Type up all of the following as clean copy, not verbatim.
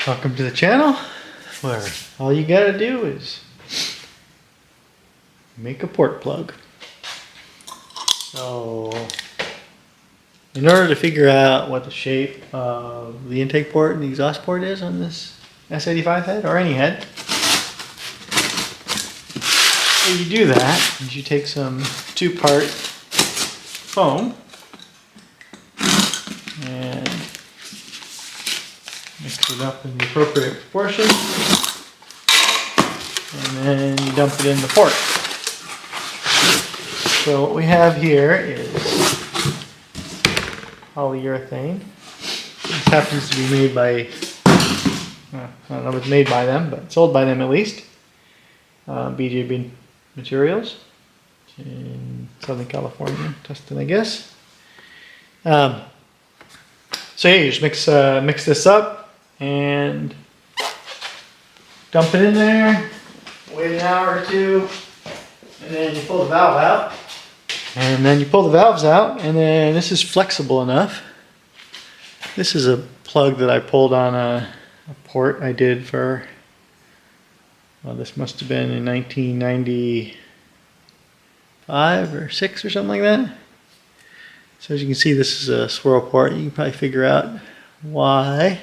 Welcome to the channel where all you gotta do is make a port plug. So in order to figure out what the shape of the intake port and the exhaust port is on this S85 head or any head, so you do that is you take some 2-part foam and mix it up in the appropriate proportion, and then you dump it in the port. So what we have here is polyurethane. This happens to be made by, I don't know if it's made by them, but sold by them at least. BJB Materials in Southern California, Tustin, I guess. So yeah, you just mix this up and dump it in there, wait an hour or two, and then you pull the valve out. And then you pull the valves out, and then this is flexible enough. This is a plug that I pulled on a port I did for, well, this must have been in 1995 or 6 or something like that. So as you can see, this is a swirl port. You can probably figure out why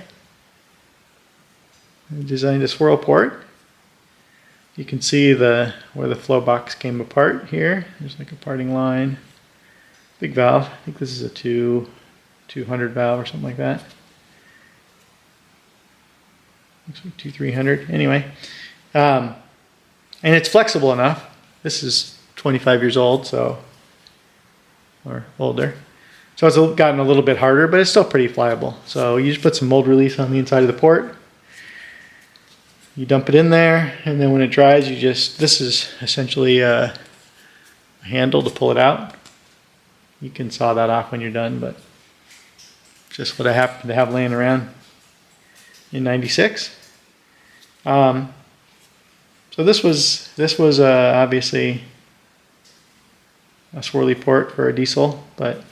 I designed a swirl port. You can see where the flow box came apart here. There's like a parting line. Big valve. I think this is a 200 valve or something like that. Looks like 2300. Anyway, and it's flexible enough. This is 25 years old, so, or older. So it's gotten a little bit harder, but it's still pretty pliable. So you just put some mold release on the inside of the port. You dump it in there, and then when it dries, this is essentially a handle to pull it out. You can saw that off when you're done, but just what I happen to have laying around in '96. So this was obviously a swirly port for a diesel, but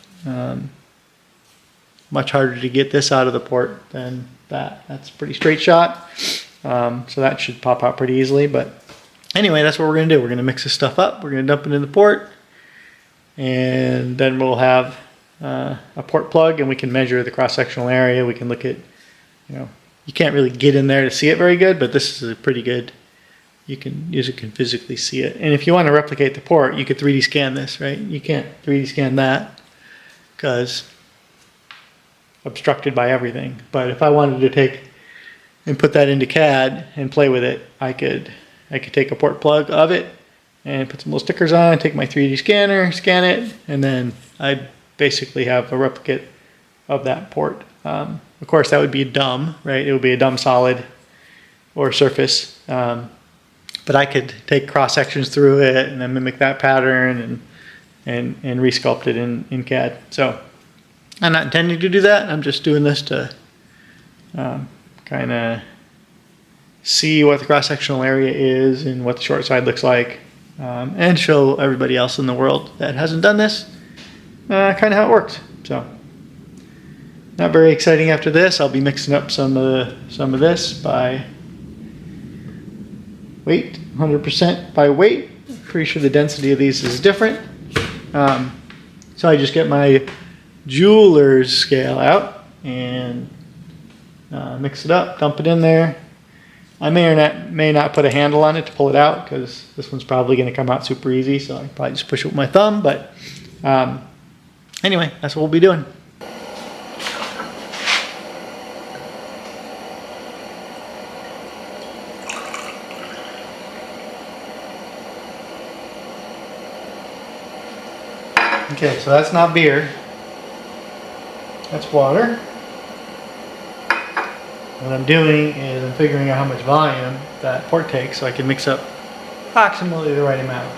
much harder to get this out of the port than that. That's a pretty straight shot. So that should pop out pretty easily, but anyway, that's what we're going to do. We're going to mix this stuff up. We're going to dump it in the port, and then we'll have a port plug, and we can measure the cross-sectional area. We can look at, you can't really get in there to see it very good, but this is a pretty good, you can physically see it. And if you want to replicate the port, you could 3D scan this, right? You can't 3D scan that because obstructed by everything. But if I wanted to take and put that into CAD and play with it, I could take a port plug of it and put some little stickers on, take my 3D scanner, scan it, and then I'd basically have a replicate of that port. Of course, that would be dumb, right? It would be a dumb solid or surface, but I could take cross sections through it and then mimic that pattern and resculpt it in CAD. So I'm not intending to do that. I'm just doing this to kind of see what the cross-sectional area is and what the short side looks like, and show everybody else in the world that hasn't done this kind of how it works. So not very exciting after this. I'll be mixing up some of this by weight, 100% by weight. Pretty sure the density of these is different. So I just get my jeweler's scale out and mix it up, dump it in there. I may not put a handle on it to pull it out because this one's probably going to come out super easy, so I probably just push it with my thumb. But anyway, that's what we'll be doing. Okay, so that's not beer. That's water. What I'm doing is I'm figuring out how much volume that port takes so I can mix up approximately the right amount.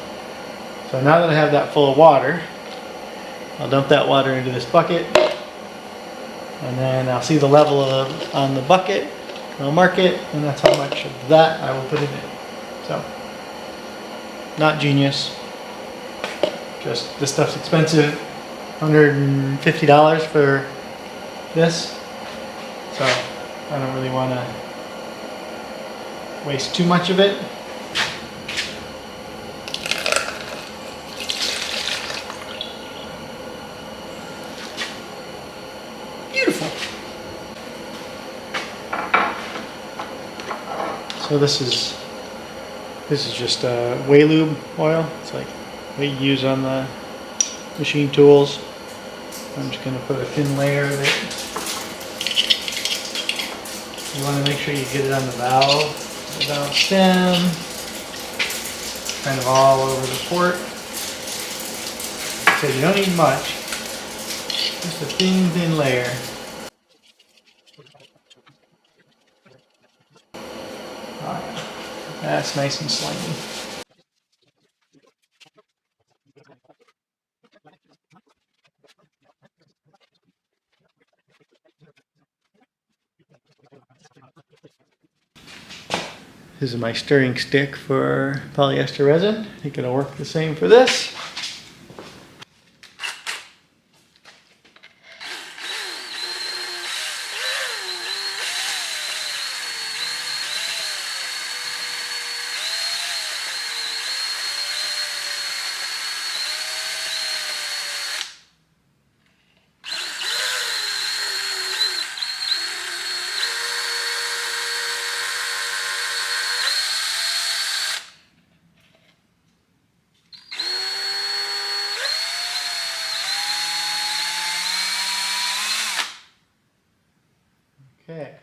So now that I have that full of water, I'll dump that water into this bucket, and then I'll see the level on the bucket, I'll mark it, and that's how much of that I will put in it. So, not genius, just this stuff's expensive, $150 for this, so I don't really want to waste too much of it. Beautiful. So this is just whey lube oil. It's like what you use on the machine tools. I'm just going to put a thin layer of it. You want to make sure you get it on the valve stem, kind of all over the port. So you don't need much, just a thin layer. That's nice and slimy. This is my stirring stick for polyester resin. I think it'll work the same for this. Okay.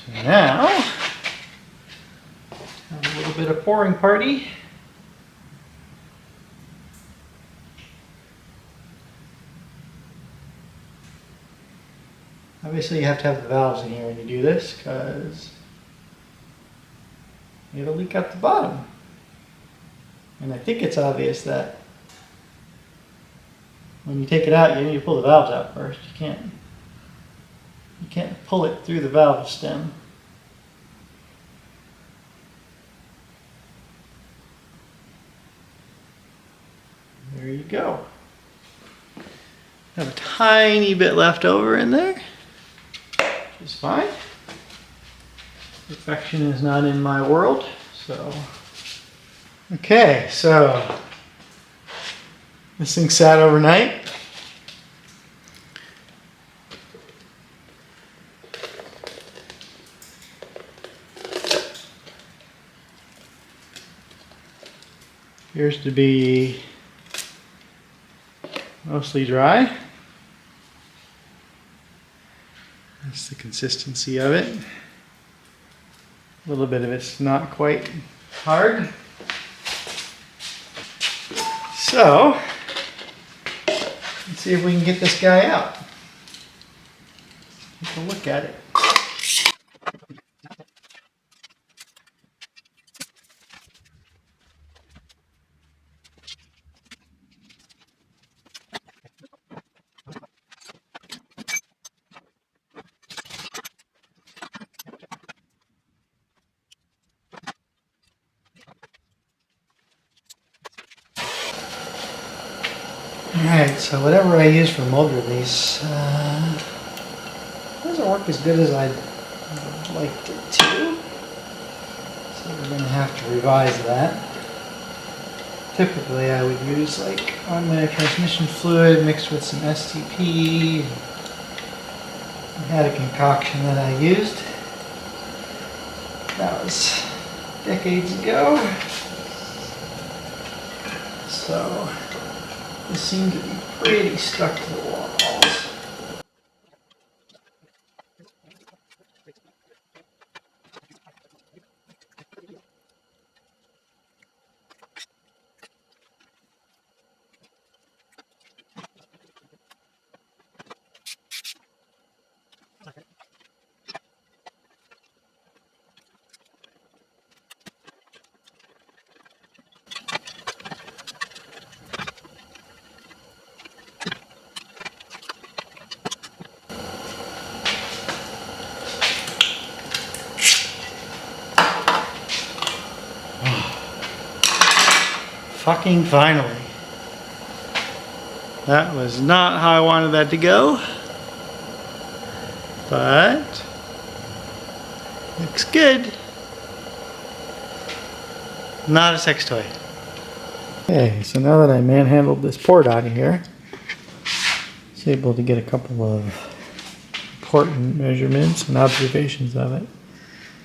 So now, have a little bit of pouring party. Obviously you have to have the valves in here when you do this because it'll leak out the bottom. And I think it's obvious that when you take it out, you need to pull the valves out first. You can't pull it through the valve stem. There you go. I have a tiny bit left over in there, which is fine. Perfection is not in my world, so. Okay, so this thing sat overnight. Appears to be mostly dry. That's the consistency of it. A little bit of it's not quite hard. So, let's see if we can get this guy out. Take a look at it. Alright, so whatever I use for mold release doesn't work as good as I'd like it to. So we're going to have to revise that. Typically I would use like automatic transmission fluid mixed with some STP. I had a concoction that I used. That was decades ago. So this seemed to be pretty stuck to the walls. Fucking finally. That was not how I wanted that to go, but looks good. Not a sex toy. Okay, so now that I manhandled this port out of here, I was able to get a couple of important measurements and observations of it.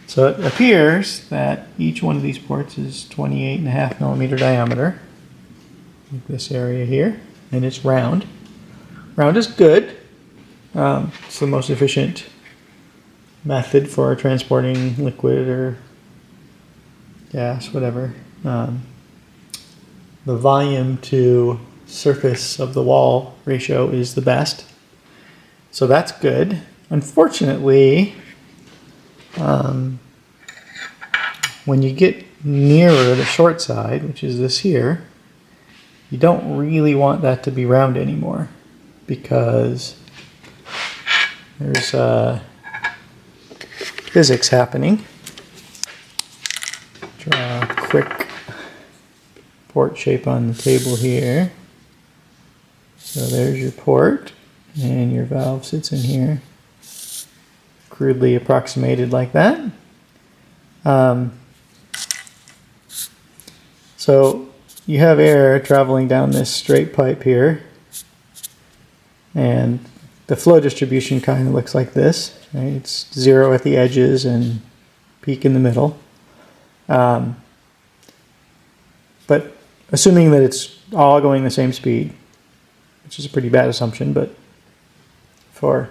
So it appears that each one of these ports is 28.5 millimeter diameter, like this area here, and it's round. Round is good. It's the most efficient method for transporting liquid or gas, whatever. The volume to surface of the wall ratio is the best. So that's good. Unfortunately, when you get nearer the short side, which is this here, you don't really want that to be round anymore, because there's physics happening. Draw a quick port shape on the table here. So there's your port, and your valve sits in here, crudely approximated like that. So you have air traveling down this straight pipe here, and the flow distribution kind of looks like this, right? It's zero at the edges and peak in the middle. But assuming that it's all going the same speed, which is a pretty bad assumption, but for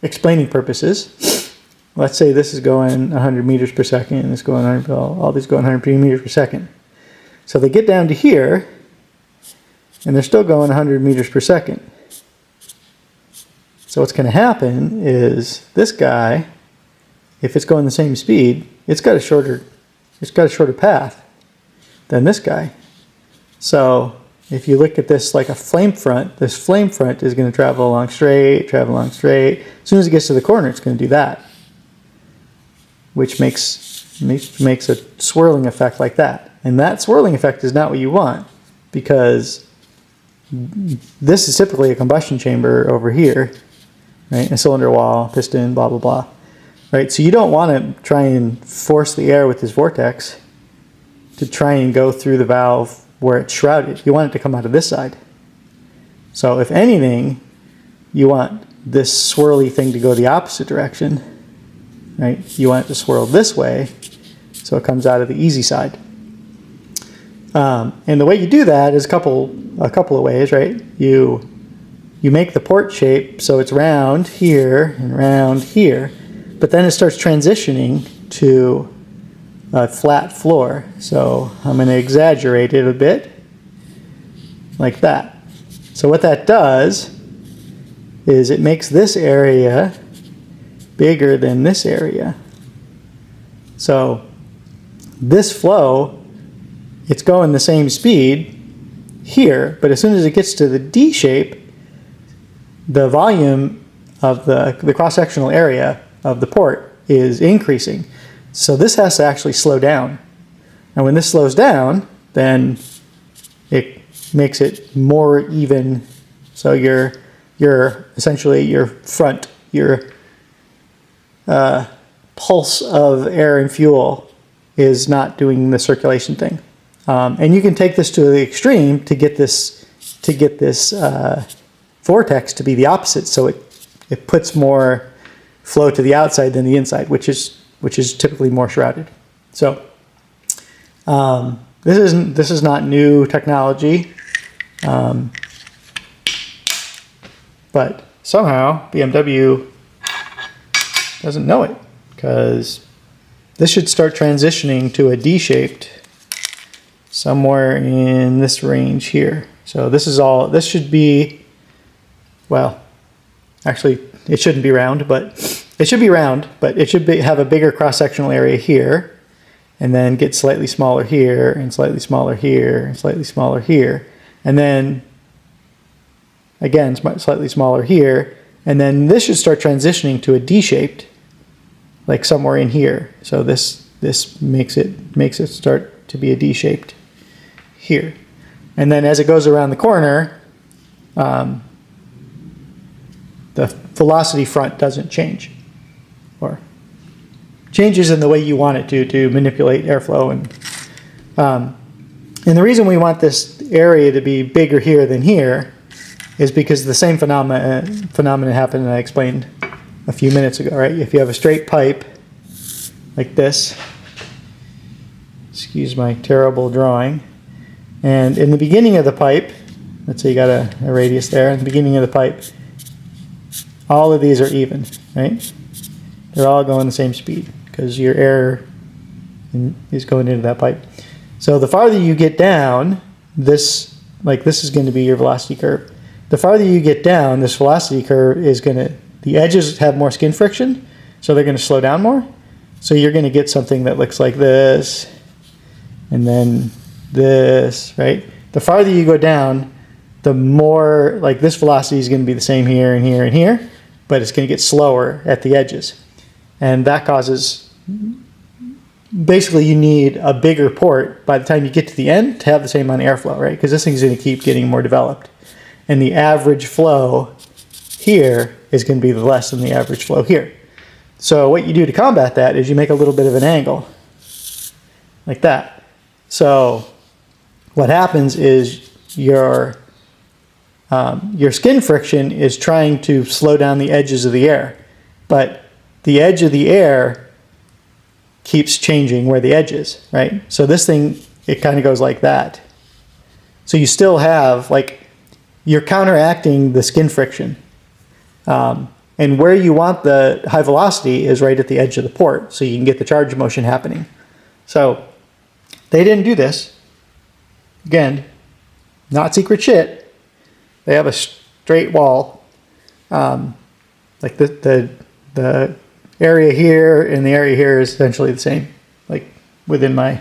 explaining purposes, let's say this is going 100 meters per second and this going 100, all these going 100 meters per second. So they get down to here and they're still going 100 meters per second. So what's going to happen is this guy, if it's going the same speed, it's got a shorter path than this guy. So if you look at this like a flame front, this flame front is going to travel along straight. As soon as it gets to the corner, it's going to do that, which makes a swirling effect like that. And that swirling effect is not what you want, because this is typically a combustion chamber over here, right? A cylinder wall, piston, blah, blah, blah, right? So you don't want to try and force the air with this vortex to try and go through the valve where it's shrouded. You want it to come out of this side. So if anything, you want this swirly thing to go the opposite direction, right? You want it to swirl this way so it comes out of the easy side. And the way you do that is a couple of ways, right? You make the port shape so it's round here and round here, but then it starts transitioning to a flat floor. So I'm going to exaggerate it a bit, like that. So what that does is it makes this area bigger than this area. So this flow, it's going the same speed here, but as soon as it gets to the D shape, the volume of the cross-sectional area of the port is increasing. So this has to actually slow down. And when this slows down, then it makes it more even. So your essentially your pulse of air and fuel is not doing the circulation thing. And you can take this to the extreme to get this vortex to be the opposite, so it puts more flow to the outside than the inside, which is typically more shrouded. So this is not new technology, but somehow BMW doesn't know it, because this should start transitioning to a D-shaped somewhere in this range here. So this should be, well, actually it shouldn't be round, but it should have a bigger cross-sectional area here, and then get slightly smaller here, and slightly smaller here, and slightly smaller here, and then again slightly smaller here, and then this should start transitioning to a D-shaped, like somewhere in here. So this makes it start to be a D-shaped here, and then as it goes around the corner, the velocity front doesn't change, or changes in the way you want it to manipulate airflow. And the reason we want this area to be bigger here than here is because the same phenomenon happened that I explained a few minutes ago, right? If you have a straight pipe like this, excuse my terrible drawing, and in the beginning of the pipe, let's say you got a radius there, in the beginning of the pipe, all of these are even, right? They're all going the same speed because your air is going into that pipe. So the farther you get down, this is going to be your velocity curve. The farther you get down, this velocity curve is going to, the edges have more skin friction, so they're going to slow down more. So you're going to get something that looks like this, and then this, right? The farther you go down, the more, like this velocity is going to be the same here and here and here, but it's going to get slower at the edges. And that causes, basically you need a bigger port by the time you get to the end to have the same amount of airflow, right? Because this thing's going to keep getting more developed. And the average flow here is going to be less than the average flow here. So what you do to combat that is you make a little bit of an angle, like that. So what happens is your skin friction is trying to slow down the edges of the air, but the edge of the air keeps changing where the edge is, right? So this thing, it kind of goes like that. So you still have, like, you're counteracting the skin friction. And where you want the high velocity is right at the edge of the port, so you can get the charge motion happening. So they didn't do this. Again, not secret shit. They have a straight wall. Like the area here and the area here is essentially the same, like within my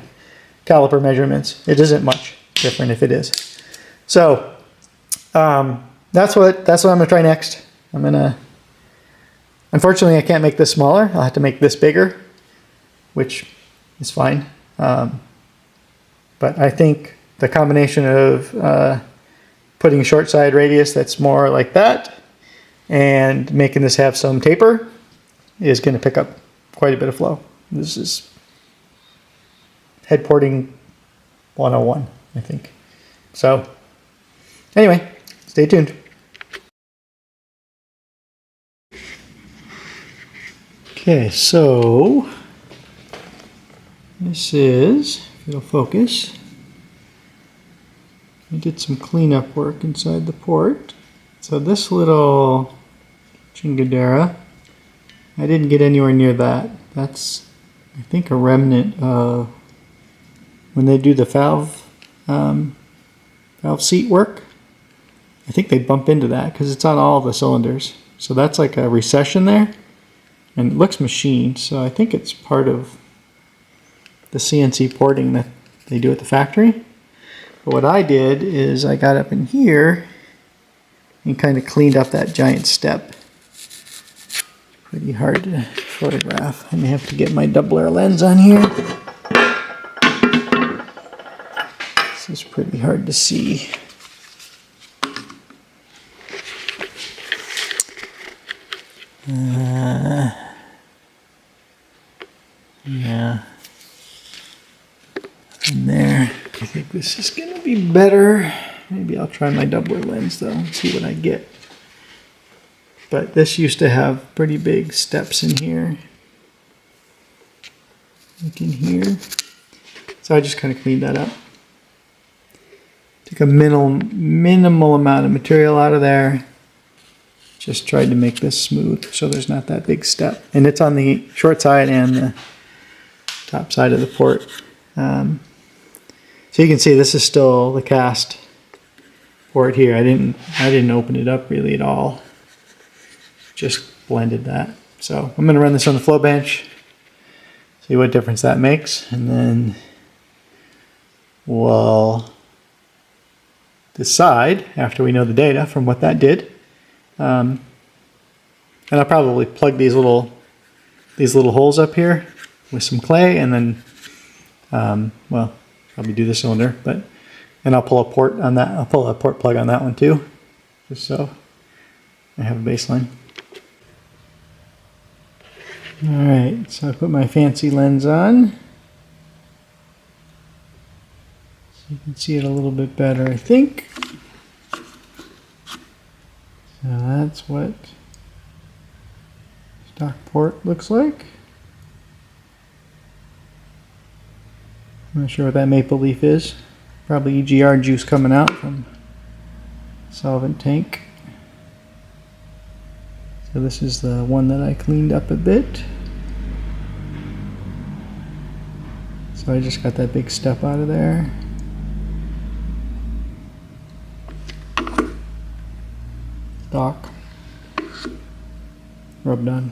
caliper measurements. It isn't much different if it is. So that's what I'm gonna try next. Unfortunately I can't make this smaller. I'll have to make this bigger, which is fine. But I think the combination of putting a short side radius that's more like that and making this have some taper is going to pick up quite a bit of flow. This is head porting 101, I think. So anyway, stay tuned. Okay, so this is, if it'll focus, I did some cleanup work inside the port. So this little chingadera, I didn't get anywhere near that. That's, I think, a remnant of when they do the valve seat work. I think they bump into that because it's on all the cylinders. So that's like a recession there. And it looks machined, so I think it's part of the CNC porting that they do at the factory. But what I did is I got up in here and kind of cleaned up that giant step. Pretty hard to photograph. I may have to get my double air lens on here. This is pretty hard to see. Yeah. And there. I think this is going to be better. Maybe I'll try my double lens though and see what I get. But this used to have pretty big steps in here. Like in here. So I just kind of cleaned that up. Took a minimal amount of material out of there. Just tried to make this smooth so there's not that big step. And it's on the short side and the top side of the port. So you can see this is still the cast port here. I didn't open it up really at all. Just blended that. So I'm going to run this on the flow bench, see what difference that makes, and then we'll decide after we know the data from what that did. And I'll probably plug these little holes up here with some clay, and then well, probably do the cylinder, and I'll pull a port on that. I'll pull a port plug on that one too. just so I have a baseline. Alright, so I put my fancy lens on. So you can see it a little bit better, I think. So that's what stock port looks like. I'm not sure what that maple leaf is. Probably EGR juice coming out from solvent tank. So this is the one that I cleaned up a bit. So I just got that big step out of there. Stock. Rub done.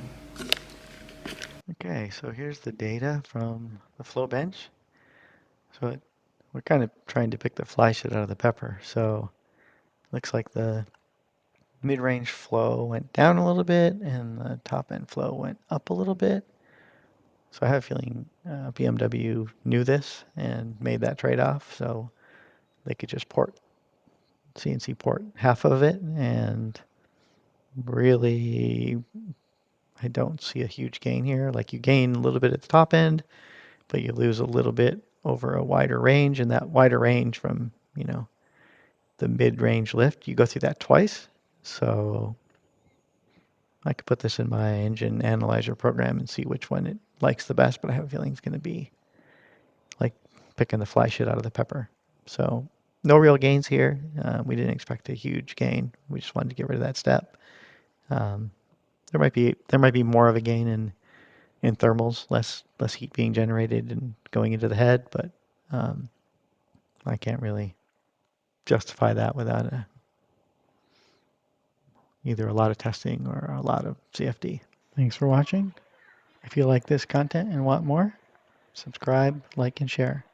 Okay, so here's the data from the flowbench. So we're kind of trying to pick the fly shit out of the pepper. So looks like the mid-range flow went down a little bit and the top end flow went up a little bit. So I have a feeling BMW knew this and made that trade-off, so they could just CNC port half of it, and really I don't see a huge gain here. Like, you gain a little bit at the top end, but you lose a little bit over a wider range, and that wider range from, the mid-range lift, you go through that twice. So I could put this in my engine analyzer program and see which one it likes the best, but I have a feeling it's going to be like picking the fly shit out of the pepper. So no real gains here. We didn't expect a huge gain. We just wanted to get rid of that step. There might be more of a gain in thermals, less heat being generated and going into the head, but I can't really justify that without either a lot of testing or a lot of CFD. Thanks for watching. If you like this content and want more, subscribe, like, and share.